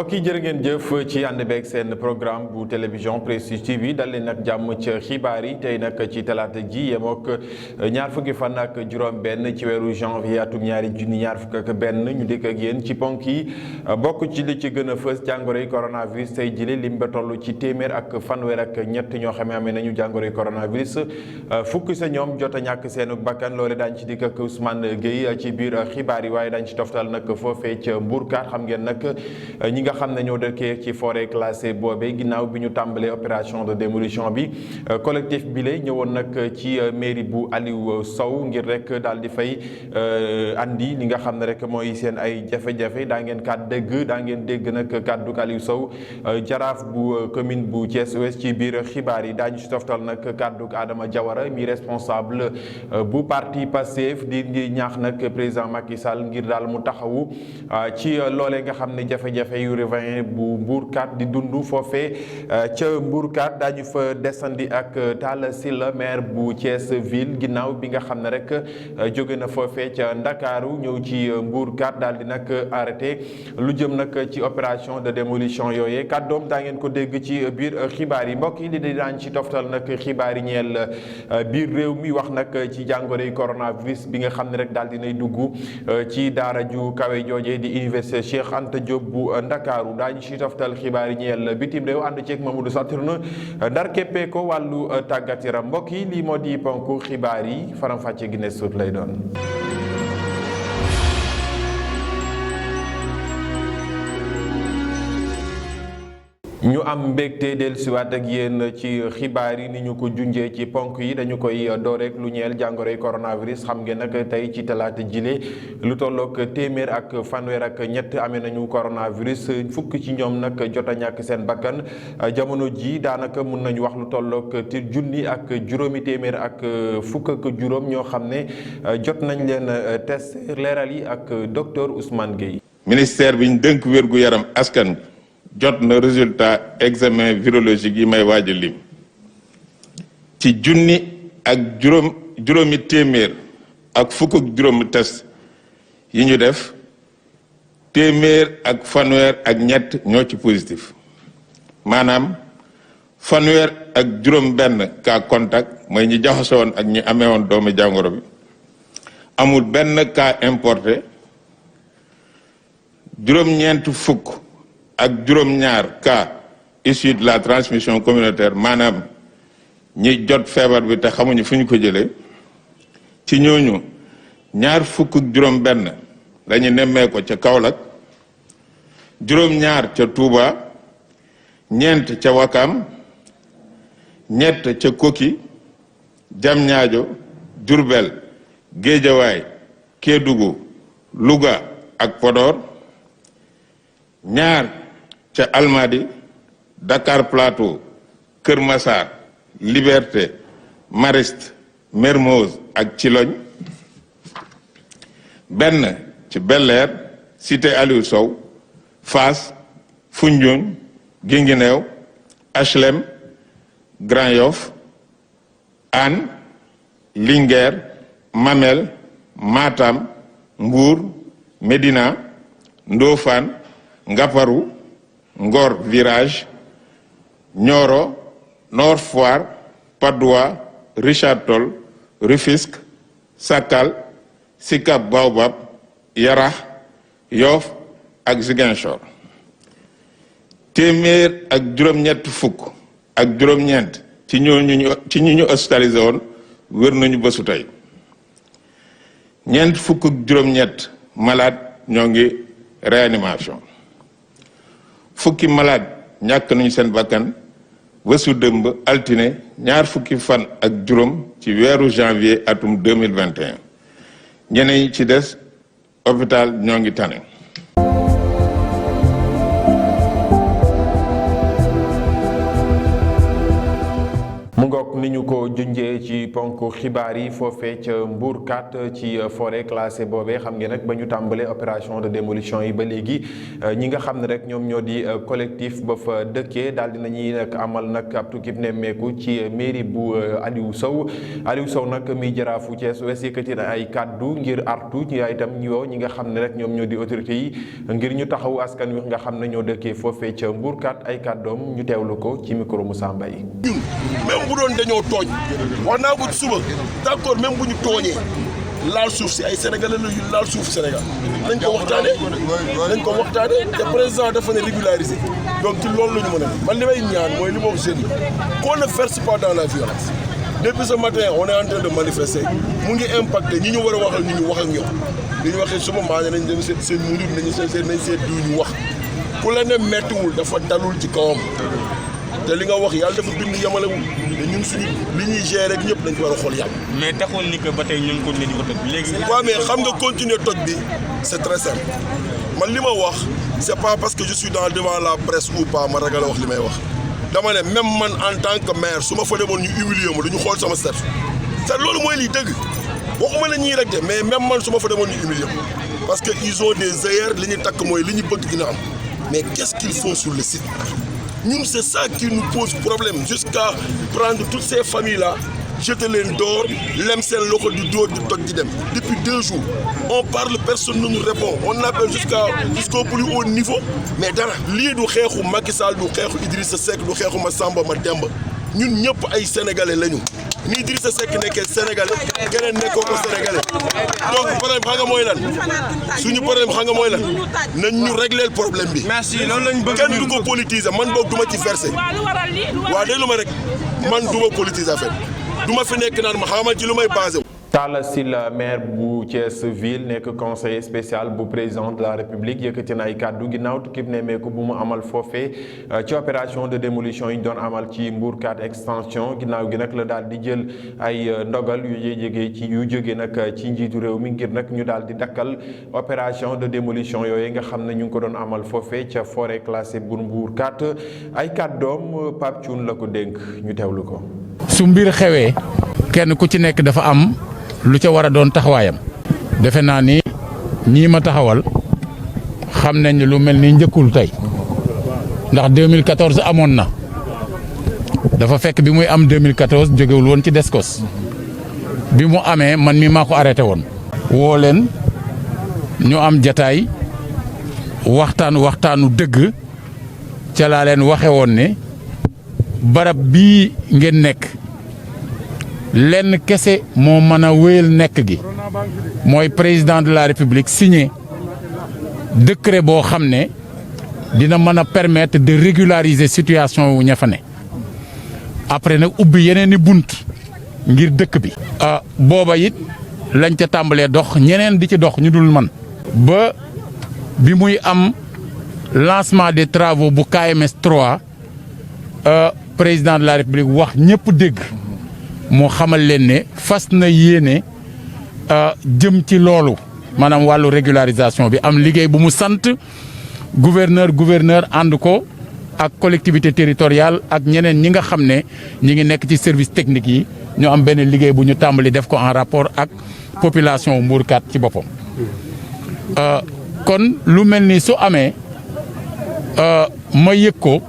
mbokk yi jërë ngeen jëf ci ànd beeg seen programme bu télévision Prestige TV dal leen nag jàmm ci xibaar yi tey nag ci talaata ji yemook ñaar fukki fan ak juróom-benn ci weeru janvier atum ñaari junni ñaar fukk ak benn ñu dikk ak yéen ci ponk yi bokk ci li ci gën a fës jàngoroy coronavirus tey jile lim ba toll ci téeméer ak fanweer ak ñett ñoo xam ne amee nañu jàngoroy coronavirus fukk sa ñoom jot a ñàkk seenu bakkan loole daañu ci dikk ak Ousmane Gueye ci biir xibaar yi waaye daañu ci toftal nag foofee ca Mbourkat xam ngeen nag. ñi nga xam ne ñoo dëkkee ci forêt classée boobee ginnaaw bi ñu tàmbalee opération de démolition bi collectif bi lay ñëwoon nag ci mairie bu Aliou Sow ngir rek daal di fay andi li nga xam ne rek mooy seen ay jafe-jafe daa ngeen dégg nag kàddu Aliou Sow jaraaf bu commune bu Thiès Ouest ci biir xibaar yi daañu ci toftal nag kàddu Adama Diawara mi responsable bu parti Pastef di ñaax nag président Macky Sall ngir daal mu taxawu ci loolee nga xam ne jafe-jafe yu riverain bu Mbourkat di dund foofee ca Mbourkat daañu fa desandi ak Talla Sylla maire bu Thiès ville ginnaaw bi nga xam ne rek jóge na foofee ca Ndakaaru ñëw ci Mbourkat daal di nag arrêté lu jëm nag ci opération de démolition yooyee kàddoom daa ngeen ko dégg ci biir xibaar yi mbokk yi di daañ ci toftal nag xibaar yi ñeel biir réew mi wax nag ci jàngoroy coronavirus bi nga xam ne rek daal dinay dugg ci daara ju kawe joojee di université Cheikh Anta Diop bu Ndakaaru daañu ci toftal xibaar yi ñeel bitim réew ànd ceeg Mamadou Saturne ndar keppee ko wàllu tàggat yaram mbokk yi lii moo di ponk xibaar yi faram-fàcce gi ne suut lay doon. ñu am mbégte dellusiwaat ak yéen ci xibaar yi ni ñu ko junjee ci ponk yi dañu koy door rek lu ñeel jàngoroy coronavirus xam ngeen nag tey ci talaata jile lu tollook téeméer ak fanweer ak ñett amee nañu coronavirus fukk ci ñoom nag jot a ñàkk seen bakkan jamono ji daanaka mun nañu wax lu tollook junni ak juróomi téeméer ak fukk ak juróom ñoo xam ne jot nañ leen test leeral yi ak docteur Ousmane Gueye. ministère bi ñu dënk wérgu yaram askan bi jot na résultat examen virologique yi may waaj a lim ci junni ak juróomi téeméer ak fukk ak juróomi test yi ñu def téeméer ak fanweer ak ñett ñoo ci positif maanaam fanweer ak juróom benn cas contact mooy ñi jaxasoo woon ak ñi amee woon doomu jàngoro bi amul benn cas importé juróom-ñeent fukk ak juróom-ñaar cas issu de la transmission communautaire maanaam ñi jot feebar bi te xamuñu fu ñu ko jëlee ci ñooñu ñaar fukk ak juróom-benn lañu nemmee ko ca Kaolack juróom-ñaar ca Touba ñeent ca Wakam ñett ca Koki Diamniadio Diourbel Guédiawaye Kédougou Louga ak Podor ñaar ca Almadi Dakar Plateau Kër Massar Liberté Mariste Mermoz ak Thilogne benn ci Bel-Air Cité Aliou Sow Fass Foundiougne Guinguinéo HLM Grand Yoff Hann Linguère Mamel Matam Mbour Médina Ndofane Ngaparou Ngor Virage Nioro Nord Foire Patte d'Oie Richard Toll Rufisque Sakal Sicap Baobab Yarax Yoff ak Ziguinchor téeméer ak juróom-ñett fukk ak juróom-ñeent ci ñi ñu hospitalisé woon wér nañu bésu tey ñeent fukk ak juróom-ñett malade ñoo ngi réanimation fukki malade ñàkk nañu seen bakkan bésu dëmb altine ñaar fukki fan ak juróom ci weeru janvier atum 2021 ñeneen ñi ci des hôpital ñoo ngi tane. mu mu ngoog ni ñu ko junjee ci ponk xibaar yi foofee ca Mbour 4 ci forêt classée boobee xam ngeen nag ba ñu tàmbalee opération de démolition yi ba léegi ñi nga xam ne rek ñoom ñoo di collectif ba fa dëkkee daal di nañuy nag amal nag ab tukkib nemmeeku ci mairie bu Aliou Sow nag mi jaraafu Thiès Ouest yëkkati na ay kàddu ngir artu ci itam ñoo ñi nga xam ne rek ñoom ñoo di autorités yi ngir ñu taxawu askan wi nga xam ne ñoo dëkkee foofee ca Mbour 4 ay kàddoom ñu teewlu ko ci micro Moussa Mbaye. même bu doon dañoo tooñ wax naa ko suba d'accord même bu ñu tooñee laal suuf si ay sénégalais la yu laal suuf Sénégal nañ ko waxtaanee te président dafa ne régulariser donc ci loolu la ñu mën a man li may ñaan mooy li ma wax jeunes yi qu'on ne verse pas dans la violence depuis ce matin on est en train de manifester mu ngi impacté ñi ñu war a waxal ñu wax ak ñoom li ñu waxee suba maa nañ dem seen murid nañ seet du ñu wax ku la ne mettiwul dafa dalul ci kawam te li nga wax yàlla dafa bind yemalewul te ñun suñu li ñuy gérer rek ñëpp dañ ko war a xool yàlla. mais taxul ni que ba tey ñu ngi ko di ko toj léegi. waaw mais xam nga continuer toj bi c'est très simple man li ma wax c'est pas parce que je suis devant la presse ou pas ma ragal a wax li may wax dama ne même man en tant que maire su ma fa demoon ñu humilier ma dañu xool sama statut te loolu mooy liy dëgg waxuma la ñuy rek de mais même man su ma fa demoon ñu humilier ma parce que ils ont des œillères li ñu takk mooy li ñu bëgg dina am mais qu'est-ce qu'ils font sur le site. Nous, c'est ça qui nous pose problème, jusqu'à prendre toutes ces familles-là, jeter les dehors, l'emsen loco du dos du toc d'idem. Depuis 2 jours, on parle, personne ne nous répond. On appelle jusqu'au plus haut niveau. Mais dans l'idée du Khékou Macky Sall, du Khékou Idrissa Seck, du Khékou Massamba Mademba, nous n'y a pas de Sénégalais là nous. Ni Idrissa Seck n'est que Sénégalais, keneen nekkoo ko Sénégalais. Donc problème xam nga mooy lan suñu problème xam nga mooy lan nañ ñu régler le problème bi. merci loolu lañ bëgg kenn du ko politiser man boog du ma ci verser. waaw déglu ma rek man du ma politiser affaire du ma fi nekk naan ma xamal ci lu may basé. Talla Sylla maire bu Thiès ville nekk conseiller spécial bu président de la république yëkkati na ay kàddu ginnaaw tukkib nemmeeku bu mu amal foofee ci opération de démolition yi ñu doon amal ci Mbour 4 extension ginnaaw gi nag la daal di jël ay ndogal yu jógee nag ci njiitu réew mi ngir nag ñu daal di dakkal opération de démolition yooyu nga xam ne ñu ngi ko doon amal foofee ca forêt classée bu Mbour 4 ay kàddoom Pape Thioune la ko dénk ñu teewlu ko. su mbir xewee kenn ku ci nekk dafa am. lu ca war a doon taxawaayam defe naa ni ñii ma taxawal xam nañ lu mel ni njëkkul tey ndax 2014 amoon na dafa fekk bi muy am 2014 jógewul woon ci Descos bi mu amee man mi maa ko arrêté woon. woo leen ñu am jataay waxtaanu dëgg ca laa leen waxe woon ne barab bii ngeen nekk. lenn kese moo mën a wéyal nekk gi mooy président de la république signé décret boo xam ne dina mën a permettre de régulariser situation wu ña fa ne après nag ubbi yeneen i bunt ngir dëkk bi. booba it lañ ca tàmbalee dox ñeneen di ci dox ñu dul man ba bi muy am lancement des travaux bu KMS 3 président de la république wax ñëpp dégg. moo xamal leen ne fas na yéene jëm ci loolu maanaam wàllu régularisation bi am liggéey bu mu sant gouverneur ànd ko ak collectivité territoriale ak ñeneen ñi nga xam ne ñi ngi nekk ci service technique yi ñu am benn liggéey bu ñu tàmbali def ko en rapport ak population Mbour 4 ci boppam. kon lu mel ni su amee ma yëg ko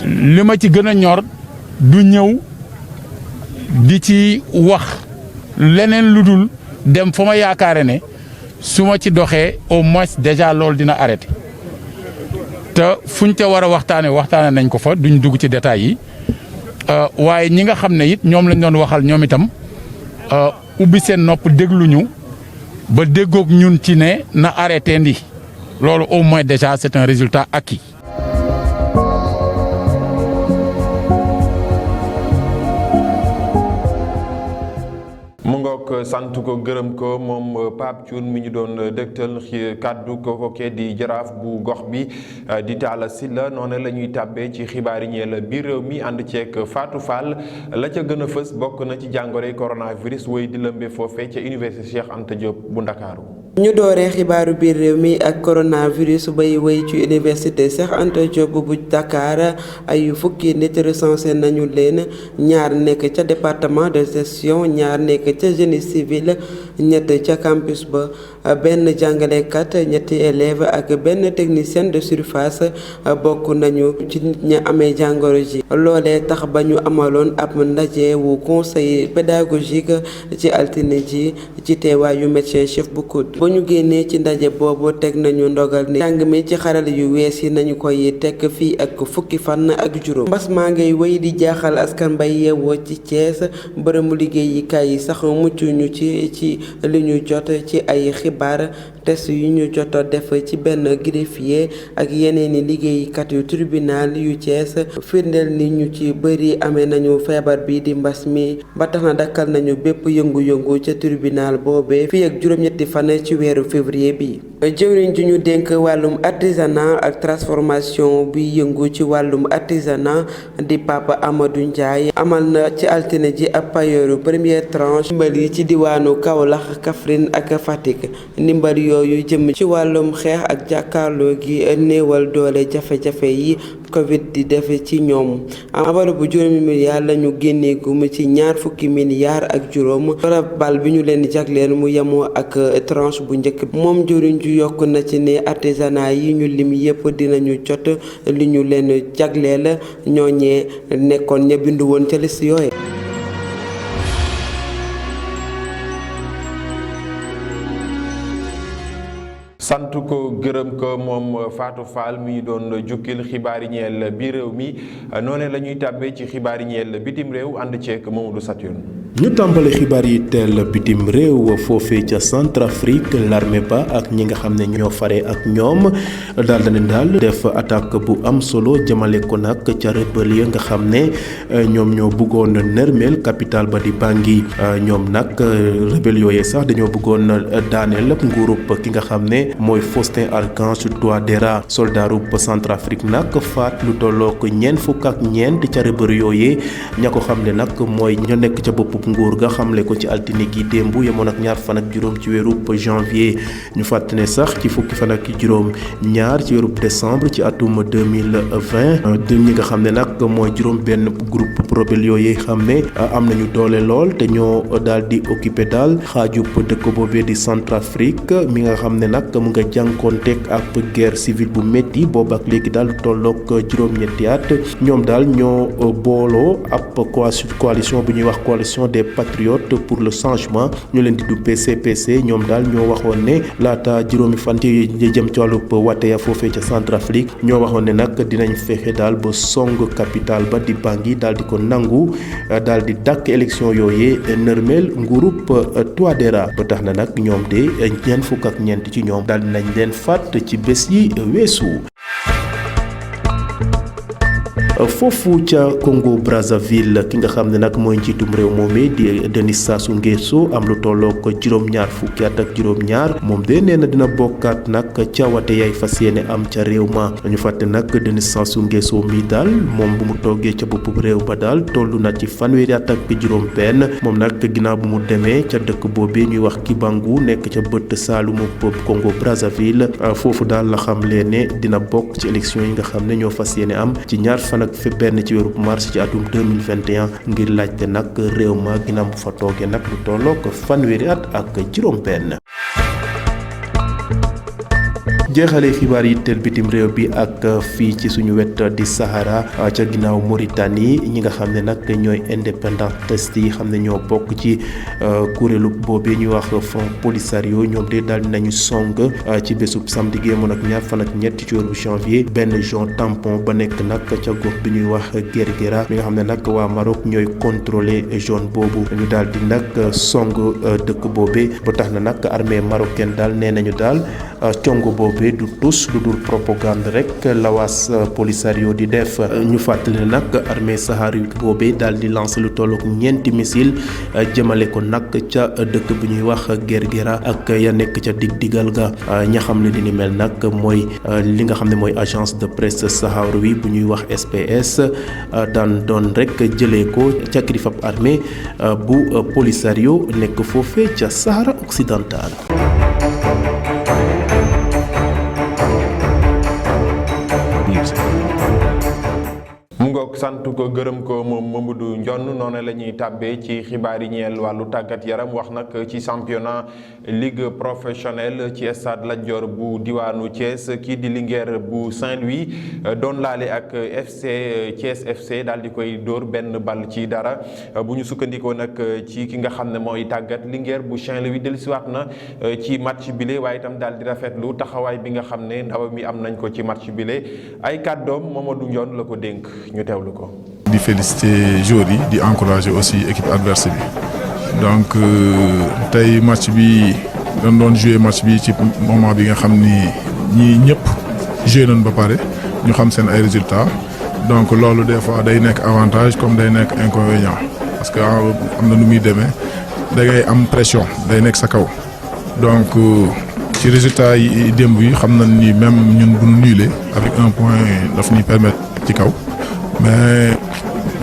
li ma ci gën a ñor du ñëw. di ci wax leneen lu dul dem fa ma yaakaare ne su ma ci doxee au moins déjà loolu dina arrêté te fuñ ca war a waxtaane nañ ko fa duñ dugg ci détails yi waaye ñi nga xam ne it ñoom lañ doon waxal ñoom itam ubbi seen nopp dégluñu ba déggoog ñun ci ne na arrêté ndi loolu au moins déjà c'est un résultat acquis. mu ngoog sant ko gërëm ko moom Pape Thioune mi ñu doon dëgtal kàddu ko di jaraaf bu gox bi di Talla Sylla noonu la ñuy tàbbee ci xibaar yi ñeel biir réew mi ànd ceeg Fatou Fall la ca gën a fës bokk na ci jàngoroy coronavirus woy di lëmbe foofee ca université Cheikh Anta Diop bu Ndakaaru ñu dooree xibaaru biir réew mi ak coronavirus bay wéy ci université Cheikh Anta Diop bu Dakar ay fukki nit recensé nañu leen ñaar nekk ca département de gestion ñaar nekk ca génie civil ñett ca campus ba benn jàngalekat ñetti élève ak benn technicien de surface bokk nañu ci nit ña amee jàngoro ji loolee tax ba ñu amaloon ab ndaje wu conseil pédagogique ci altine ji ci teewaayu médecin chef bu COUD ba ñu génnee ci ndaje boobu teg nañu ndogal ni jàng mi ci xarala yu wees yi nañu koy tekk fii ak fukki fan ak juróom mbas maa ngay wéy di jaaxal askan bay yeewoo ci Thiès bërëmu liggéeyukaay yi sax mucc ñu ci li ñu jot ci ay xibaar test yu ñu jot def ci benn greffier ak yeneeni liggéeykat yu tribunal yu Thiès firndeel ni ñu ci bëri amee nañu feebar bi di mbas mi ba tax na dakkal nañu bépp yëngu-yëngu ca tribunal boobee fii ak juróom-ñetti fan ci weeru février bi jëwriñ ju ñu dénk wàllum artisanat ak transformation bi yëngu ci wàllum artisanat di Papa Amadou Ndiaye amal na ci altine ji ab payooru première tranche ndimbal yi ci diwaanu Kaolack Kaffrine ak Fatick ndimbal yooyu jëm ci wàllum xeex ak jàkkaarloo gi néewal doole jafe-jafe yi Covid di def ci ñoom abalu bu juróomi milliards lañu génnee gum ci ñaar fukki milliards ak juróom bal bi ñu leen jagleel mu yemoo ak tranche bu njëkk moom jëriñ ju yokk na ci ne artisanat yi ñu lim yépp dinañu jot li ñu leen jagleel ñooñee nekkoon ña bindu woon ca liste yooye sant ko gërëm ko moom Fatou Fall mi doon jukkil xibaar yi ñeel biir réew mi noonu la ñuy tàbbee ci xibaar yi ñeel bitim réew ànd ceek Mamadou Saturne. ñu tàmbale xibaar yi teel bitim réew foofee ca Centrafrique l'armée ba ak ñi nga xam ne ñoo fare ak ñoom daal dañu daal def attaque bu am solo jëmale ko nag ca rebelle ya nga xam ne ñoom ñoo bëggoon nërmeel capitale ba di Bangui ñoom nag rebelle yooyee sax dañoo bëggoon daaneel nguurub ki nga xam ne mooy Faustin Archange Touadéra soldaaru Centrafrique nag faat lu tollook ñeent fukk ak ñeent ca rebelle yooyee ña ko xam ne nag mooy ña nekk ca bopp nguur ga xamle ko ci altine gi démb yemoon ak ñaar fan ak juróom ci weeru janvier ñu fàttali ne sax ci fukki fan ak juróom ñaar ci weeru décembre ci atum 2020 ñi nga xam ne nag mooy juróom benn groupe rebelle yooyu xam ne am nañu doole lool te ñoo daal di occupé daal xaajub dëkk boobee di Centrafrique mi nga xam ne nag mu nga jànkoonteeg ak guerre civile bu métti boobu ak léegi daal tolloog juróom-ñetti at ñoom daal ñoo booloo ab coalition bu ñuy wax coalition des patriotes pour le changement ñu leen di duppee CPC ñoom daal ñoo waxoon ne laata juróomi fan ci jëm ci wàllub wateya foofee ca Centrafrique ñoo waxoon ne nag dinañ fexe daal ba song capitale ba di Bangui daal di ko nangu daal di dàkk élection yooyee nërmeel nguurub Touadéra ba tax na nag ñoom de ñeent fukk ak ñeent ci ñoom daal dinañ leen faat ci bés yi weesu. foofu ca Congo Brazzaville ki nga xam ne nag mooy njiitum réew moomee di Denis Sassou Nguesso am lu tolloo ko juróom-ñaar fukki at ak juróom-ñaar moom de nee na dina bokkaat nag ca wate yaay fas yéene am ca réew ma ñu fàtte nag Denis Sassou Nguesso mi daal moom bu mu toogee ca boppu réew ba daal toll na ci fanweeri at ak juróom-benn moom nag ginnaaw bu mu demee ca dëkk boobee ñuy wax Kibangu nekk ca bët saalumu Congo Brazzaville foofu daal la xam leen ne dina bokk ci élection yi nga xam ne ñoo fas yéene am ci ñaar fan ak benn ci weeru mars ci atum 2021 ngir laajte nag réew ma ginnaaw bu fa toogee nag lu tolloo ko fanweeri at ak juróom-benn. jeexale xibaar yi teel bitim réew bi ak fii ci suñu wet di Sahara ca ginnaaw Mauritanie ñi nga xam ne nag ñooy indépendantiste yi xam ne ñoo bokk ci kuréelu boobee ñuy wax Front Polisario ñoom de daal dinañu song ci bésub samedi gi yemoon ak ñaar fan ak ñett ci weeru janvier benn zone tampon ba nekk nag ca gox bi ñuy wax Guerguera mi nga xam ne nag waa Maroc ñooy contrôler zone boobu ñu daal di nag song dëkk boobee ba tax na nag armée marocaine daal nee nañu daal congo boobee du tus lu dul propagande rek lawaas Polisario di def ñu fàttali nag armée saharienne boobee daal di lancer lu tollook ñeenti missile jëmale ko nag ca dëkk bi ñuy wax Guerguera ak ya nekk ca dig-digal ga ña xam ne di ni mel nag mooy li nga xam ne mooy agence de presse sahraoui bu ñuy wax SPS daan doon rek jëlee ko ca kilifab armée bu Polisario nekk foofee ca Sahara occidental. ngoog sant ko gërëm ko moom Mamadou Ndione noonu la ñuy tàbbee ci xibaar yi ñeel wàllu tàggat yaram wax nag ci championnat ligue professionnelle ci stade Lat Dior bu diwaanu Thiès kii di Linguère bu Saint-Louis doon laale ak FC Thiès FC daal di koy dóor benn bal ci dara bu ñu sukkandikoo nag ci ki nga xam ne mooy tàggat Linguère bu Saint-Louis dellusiwaat na ci match bile waaye itam daal di rafetlu taxawaay bi nga xam ne ndaw mi am nañ ko ci match bile ay kàddoom Mamadou Ndione la ko dénk ñu teewlu ko. di féliciter joueurs yi di encourager aussi équipe adverse bi donc tey match bi dañ doon jouer match bi ci moment bi nga xam ni ñii ñëpp joué nañ ba pare ñu xam seen ay résultats donc loolu des fois day nekk avantage comme day nekk inconvénient parce que am na nu muy demee da ngay am pression day nekk sa kaw donc ci résultats yi démb yi xam nañ ni même ñun bu ñu nulé avec un point daf ñuy permettre ci kaw. mais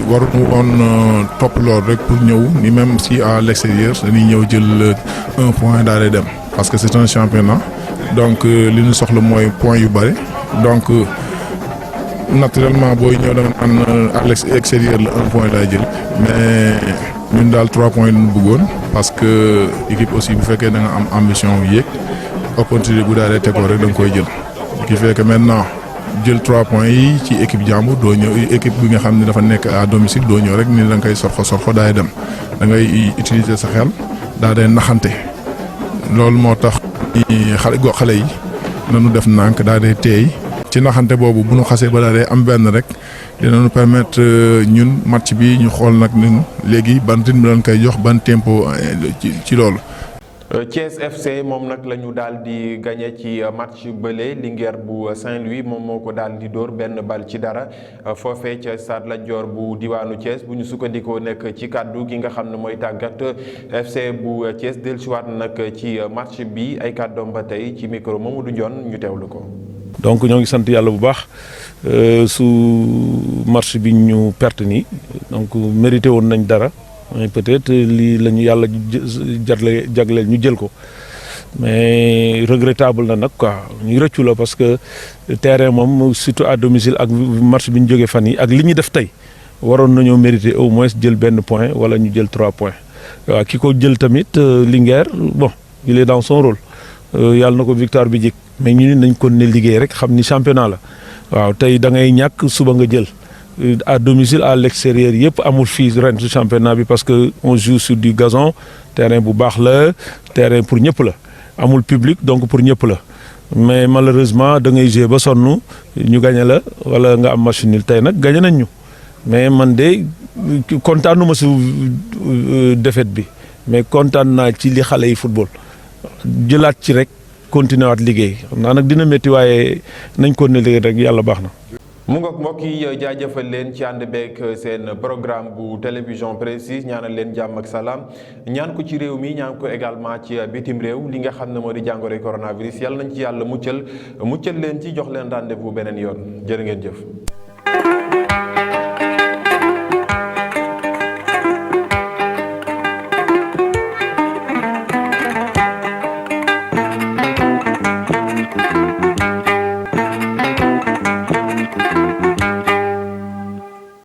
waruñu woon topp loolu rek pour ñëw ni même si à l'extérieur dañuy ñëw jël un point daal di dem parce que c'est un championnat donc li ñu soxla mooy point yu bëri donc naturellement booy ñëw da nga naan à l'extérieur la un point daay jël mais ñun daal 3 points yi ñu bëggoon parce que équipe aussi bu fekkee da nga am ambition yéeg opportunité bu daal di tegoo rek da nga koy jël qui fait que maintenant. jël 3 points yi ci équipe jàmbur doo ñëw équipe bi nga xam ne dafa nekk à domicile doo ñëw rek ni da nga koy sorxo daay dem da ngay utiliser sa xel daa day naxante loolu moo tax xale yi nañu def nànk daa day teey ci naxante boobu bu ñu xasee ba daa day am benn rek dinañu permettre ñun match bi ñu xool nag ñun léegi ban rythme lañ koy jox ban tempo ci loolu. Thiès FC moom nag la ñu daal di gagné ci match bële Linguère bu Saint-Louis moom moo ko daal di dóor benn bal ci dara foofee ca stade Lat Dior bu diwaanu Thiès bu ñu sukkandikoo nekk ci kàddu gi nga xam ne mooy tàggat FC bu Thiès dellusiwaat nag ci match bi ay kàddoom ba tey ci micro Mamadou Ndione ñu teewlu ko. donc ñoo ngi sant yàlla bu baax su match bi ñu perte nii donc mérité woon nañ dara. mais peut-être lii la ñu yàlla jagleel ñu jël ko mais regrettable na nag quoi ñu rëccu la parce que terrain moom surtout à domicile ak match bi ñu jógee fan yi ak li ñu def tey waroon nañoo mériter au moins jël benn point wala ñu jël 3 points waaw ki ko jël tamit Linguère bon il est dans son rôle yàlla na ko victoire bi jik mais ñu nañ kon ne liggéey rek xam ni championnat la waaw tey da ngay ñàkk suba nga jël. à domicile à l'extérieur yëpp amul fii ren ci championnat bi parce que on joue sur du gazon terrain bu baax la terrain pour ñëpp la amul public donc pour ñëpp la mais malheureusement da ngay jouer ba sonn ñu gagné la wala nga am match nul tey nag gagné nañ ñu mais man de kontaanuma si défaite bi mais kontaan naa ci li xale yi football jëlaat ci rek continuer waat liggéey xam naa nag dina métti waaye nañ ko ne liggéey rek yàlla baax na. mu ngoog mbokk yi jaajëfal leen ci ànd beeg seen programme bu télévision précise ñaanal leen jàmm ak salaam ñaan ko ci réew mi ñaan ko également ci bitim réew li nga xam ne moo di jàngoro coronavirus yàlla nañ ci yàlla muccal leen ci jox leen rendez-vous beneen yoon jërë ngeen jëf.